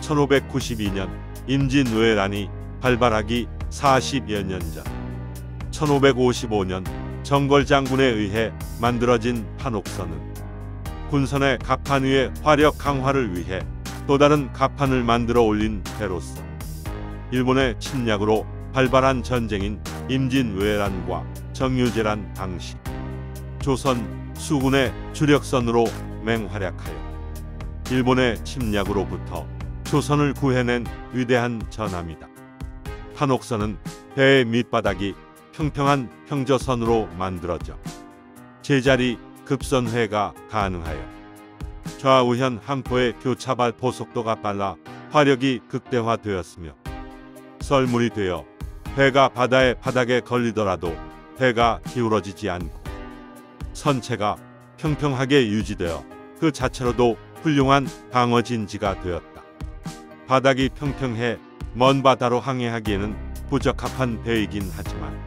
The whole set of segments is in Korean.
1592년 임진왜란이 발발하기 40여 년 전 1555년 정걸장군에 의해 만들어진 판옥선은 군선의 갑판 위에 화력 강화를 위해 또 다른 갑판을 만들어 올린 배로서 일본의 침략으로 발발한 전쟁인 임진왜란과 정유재란 당시 조선 수군의 주력선으로 맹활약하여 일본의 침략으로부터 조선을 구해낸 위대한 전함이다. 판옥선은 배의 밑바닥이 평평한 평저선으로 만들어져 제자리 급선회가 가능하여 좌우현 항포의 교차발 포속도가 빨라 화력이 극대화되었으며 썰물이 되어 배가 바다의 바닥에 걸리더라도 배가 기울어지지 않고 선체가 평평하게 유지되어 그 자체로도 훌륭한 방어진지가 되었다. 바닥이 평평해 먼 바다로 항해하기에는 부적합한 배이긴 하지만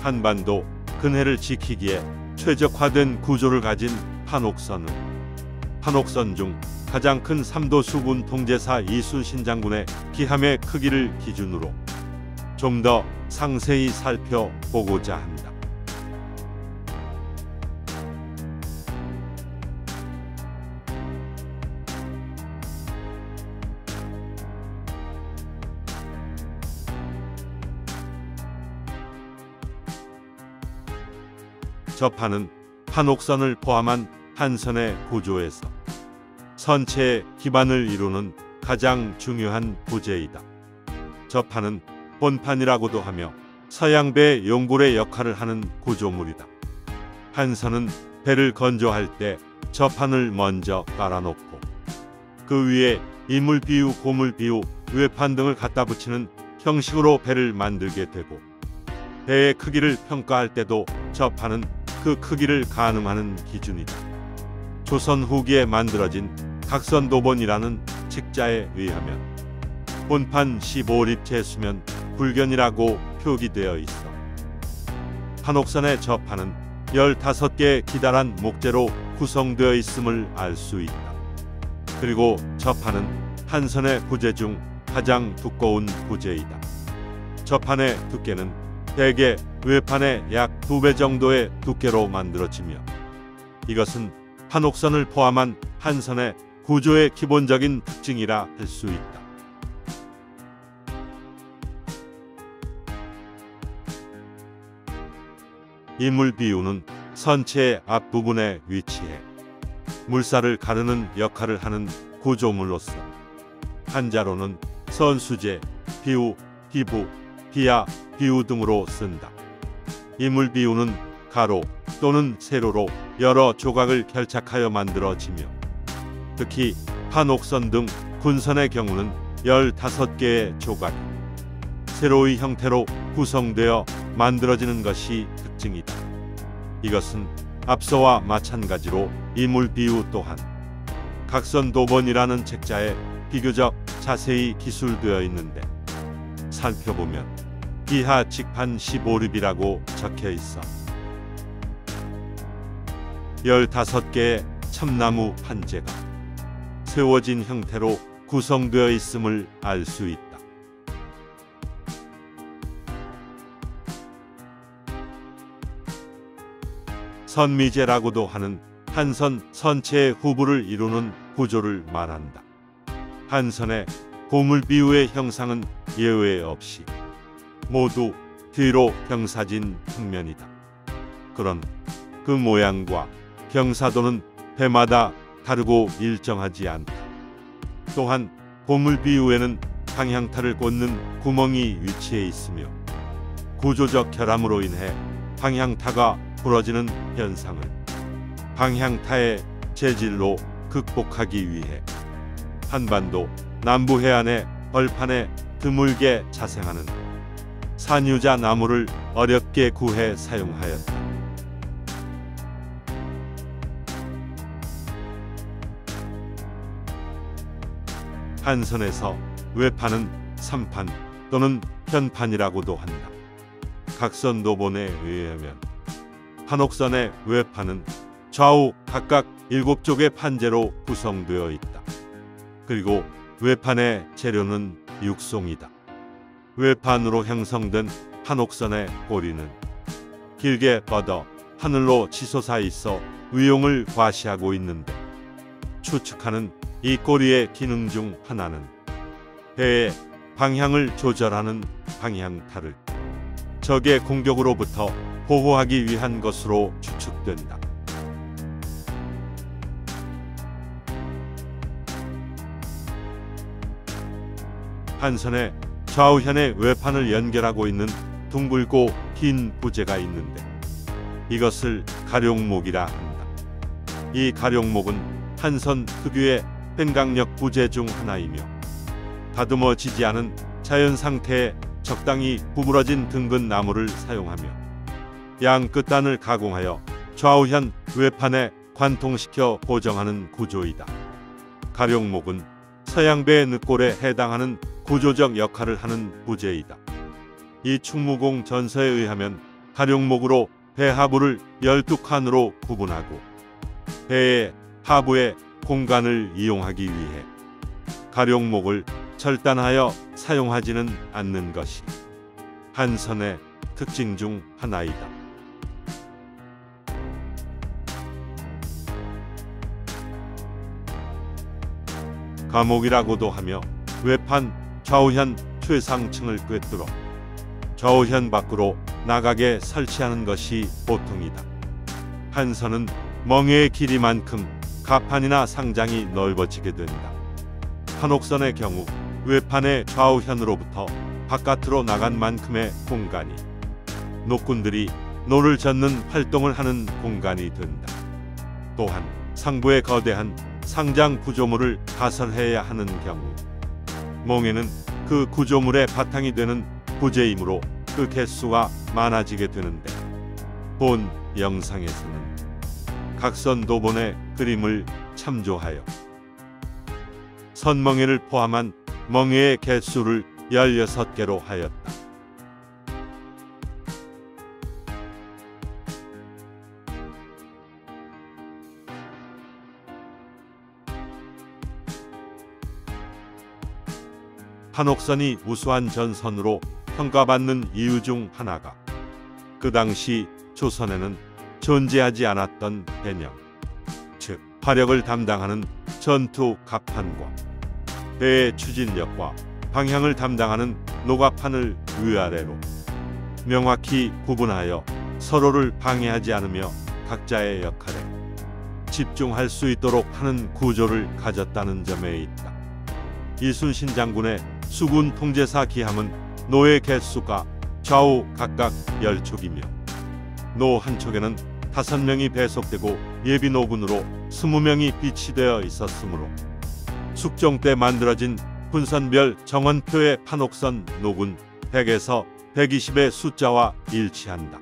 한반도 근해를 지키기에 최적화된 구조를 가진 판옥선은 판옥선 중 가장 큰 삼도 수군 통제사 이순신 장군의 기함의 크기를 기준으로 좀 더 상세히 살펴보고자 한다. 저 판은 판옥선을 포함한 한선의 구조에서 선체의 기반을 이루는 가장 중요한 부재이다. 저 판은 본판이라고도 하며 서양배 용골의 역할을 하는 구조물이다. 한선은 배를 건조할 때 저 판을 먼저 깔아놓고 그 위에 이물비우, 고물비우, 외판 등을 갖다 붙이는 형식으로 배를 만들게 되고 배의 크기를 평가할 때도 저 판은 그 크기를 가늠하는 기준이다. 조선 후기에 만들어진 각선도본이라는 책자에 의하면 본판 15립 제수면 불견이라고 표기되어 있어 판옥선의 저 판은 15개의 기다란 목재로 구성되어 있음을 알 수 있다. 그리고 저 판은 한선의 부재 중 가장 두꺼운 부재이다. 저 판의 두께는 대개 외판의 약 2배 정도의 두께로 만들어지며 이것은 판옥선을 포함한 한선의 구조의 기본적인 특징이라 할 수 있다. 이물비우는 선체의 앞부분에 위치해 물살을 가르는 역할을 하는 구조물로서 한자로는 선수제, 비우, 비부, 비야, 비우 등으로 쓴다. 이물비우는 가로 또는 세로로 여러 조각을 결착하여 만들어지며 특히 판옥선 등 군선의 경우는 15개의 조각이 세로의 형태로 구성되어 만들어지는 것이 특징이다. 이것은 앞서와 마찬가지로 이물비우 또한 각선도본이라는 책자에 비교적 자세히 기술되어 있는데 살펴보면 기하 직판 15립이라고 적혀 있어 15개의 참나무 판재가 세워진 형태로 구성되어 있음을 알 수 있다. 선미제라고도 하는 한선 선체의 후부를 이루는 구조를 말한다. 한선의 고물비우의 형상은 예외 없이 모두 뒤로 경사진 평면이다. 그런 그 모양과 경사도는 배마다 다르고 일정하지 않다. 또한 고물비우에는 방향타를 꽂는 구멍이 위치해 있으며 구조적 결함으로 인해 방향타가 부러지는 현상을 방향타의 재질로 극복하기 위해 한반도 남부 해안의 벌판에 드물게 자생하는 산유자 나무를 어렵게 구해 사용하였다. 한선에서 외판은 삼판 또는 편판이라고도 한다. 각선도본에 의하면 판옥선의 외판은 좌우 각각 7쪽의 판재로 구성되어 있다. 그리고 외판의 재료는 육송이다. 외판으로 형성된 판옥선의 꼬리는 길게 뻗어 하늘로 치솟아 있어 위용을 과시하고 있는데, 추측하는 이 꼬리의 기능 중 하나는 배의 방향을 조절하는 방향타를 적의 공격으로부터 보호하기 위한 것으로 추측된다. 한선의 좌우현의 외판을 연결하고 있는 둥글고 긴 부재가 있는데, 이것을 가룡목이라 한다. 이 가룡목은 한선 특유의 횡강력 부재 중 하나이며, 다듬어지지 않은 자연 상태에 적당히 구부러진 등근 나무를 사용하며 양 끝단을 가공하여 좌우현 외판에 관통시켜 고정하는 구조이다. 가룡목은 서양배의 늑골에 해당하는 구조적 역할을 하는 부재이다. 이 충무공 전서에 의하면 가룡목으로 배 하부를 12칸으로 구분하고 배의 하부의 공간을 이용하기 위해 가룡목을 절단하여 사용하지는 않는 것이 한선의 특징 중 하나이다. 가목이라고도 하며 외판 좌우현 최상층을 꿰뚫어 좌우현 밖으로 나가게 설치하는 것이 보통이다. 한선은 멍에의 길이만큼 가판이나 상장이 넓어지게 된다. 판옥선의 경우 외판의 좌우현으로부터 바깥으로 나간 만큼의 공간이 노꾼들이 노를 젓는 활동을 하는 공간이 된다. 또한 상부의 거대한 상장 구조물을 가설해야 하는 경우 멍에는 그 구조물의 바탕이 되는 부재이므로 그 개수가 많아지게 되는데, 본 영상에서는 각선 도본의 그림을 참조하여 선멍에를 포함한 멍에의 개수를 16개로 하였다. 판옥선이 우수한 전선으로 평가받는 이유 중 하나가 그 당시 조선에는 존재하지 않았던 배령, 즉 화력을 담당하는 전투 갑판과 배의 추진력과 방향을 담당하는 노갑판을 위아래로 명확히 구분하여 서로를 방해하지 않으며 각자의 역할에 집중할 수 있도록 하는 구조를 가졌다는 점에 있다. 이순신 장군의 수군 통제사 기함은 노의 개수가 좌우 각각 10척이며 노 한 척에는 5명이 배속되고 예비 노군으로 20명이 비치되어 있었으므로 숙종 때 만들어진 분선별 정원표의 판옥선 노군 100에서 120의 숫자와 일치한다.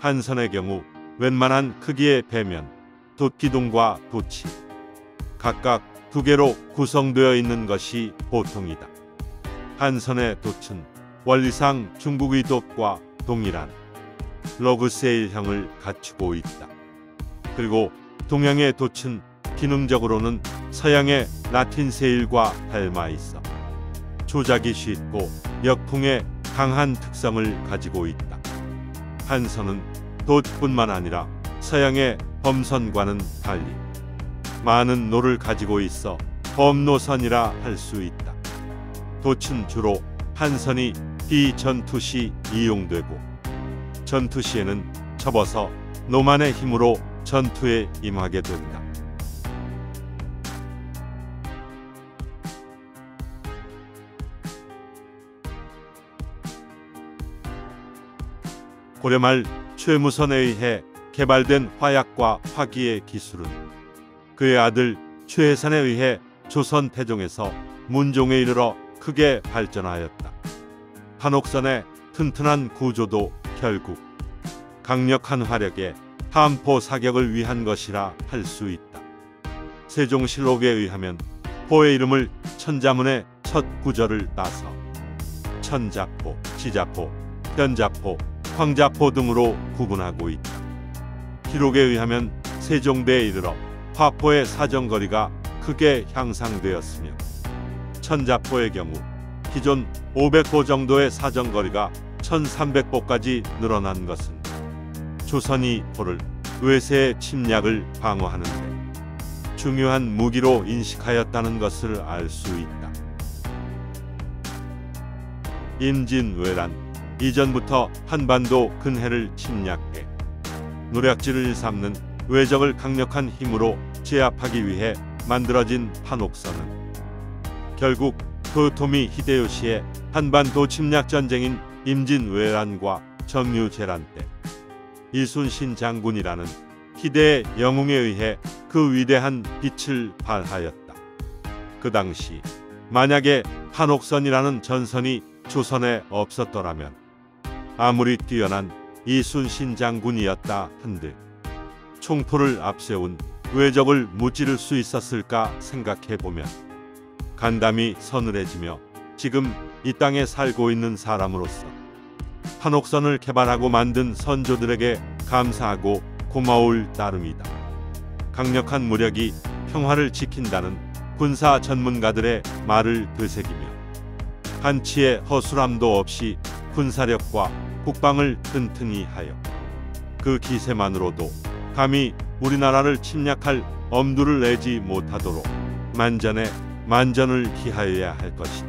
한선의 경우 웬만한 크기의 배면, 돛기둥과 돛이 각각 2개로 구성되어 있는 것이 보통이다. 한선의 돛은 원리상 중국의 돛과 동일한 러그세일형을 갖추고 있다. 그리고 동양의 돛은 기능적으로는 서양의 라틴 세일과 닮아 있어 조작이 쉽고 역풍에 강한 특성을 가지고 있다. 한선은 돛뿐만 아니라 서양의 범선과는 달리 많은 노를 가지고 있어 범노선이라 할 수 있다. 돛은 주로 한선이 비전투 시 이용되고 전투 시에는 접어서 노만의 힘으로 전투에 임하게 된다. 고려말 최무선에 의해 개발된 화약과 화기의 기술은 그의 아들 최해산에 의해 조선 태종에서 문종에 이르러 크게 발전하였다. 판옥선의 튼튼한 구조도 결국 강력한 화력의 함포 사격을 위한 것이라 할 수 있다. 세종실록에 의하면 포의 이름을 천자문의 첫 구절을 따서 천자포, 지자포, 현자포, 황자포 등으로 구분하고 있다. 기록에 의하면 세종대에 이르러 화포의 사정거리가 크게 향상되었으며 천자포의 경우 기존 500보 정도의 사정거리가 1300보까지 늘어난 것은 조선이 포를 외세의 침략을 방어하는 데 중요한 무기로 인식하였다는 것을 알 수 있다. 임진왜란 이전부터 한반도 근해를 침략해 노략질을 삼는 외적을 강력한 힘으로 제압하기 위해 만들어진 판옥선은 결국 도요토미 히데요시의 한반도 침략 전쟁인 임진왜란과 정유재란 때 이순신 장군이라는 희대의 영웅에 의해 그 위대한 빛을 발하였다. 그 당시 만약에 판옥선이라는 전선이 조선에 없었더라면 아무리 뛰어난 이순신 장군이었다 한들 총포를 앞세운 외적을 무찌를 수 있었을까 생각해보면 간담이 서늘해지며 지금 이 땅에 살고 있는 사람으로서 판옥선을 개발하고 만든 선조들에게 감사하고 고마울 따름이다. 강력한 무력이 평화를 지킨다는 군사 전문가들의 말을 되새기며 한치의 허술함도 없이 군사력과 국방을 튼튼히 하여 그 기세만으로도 감히 우리나라를 침략할 엄두를 내지 못하도록 만전에 만전을 기하여야 할 것이다.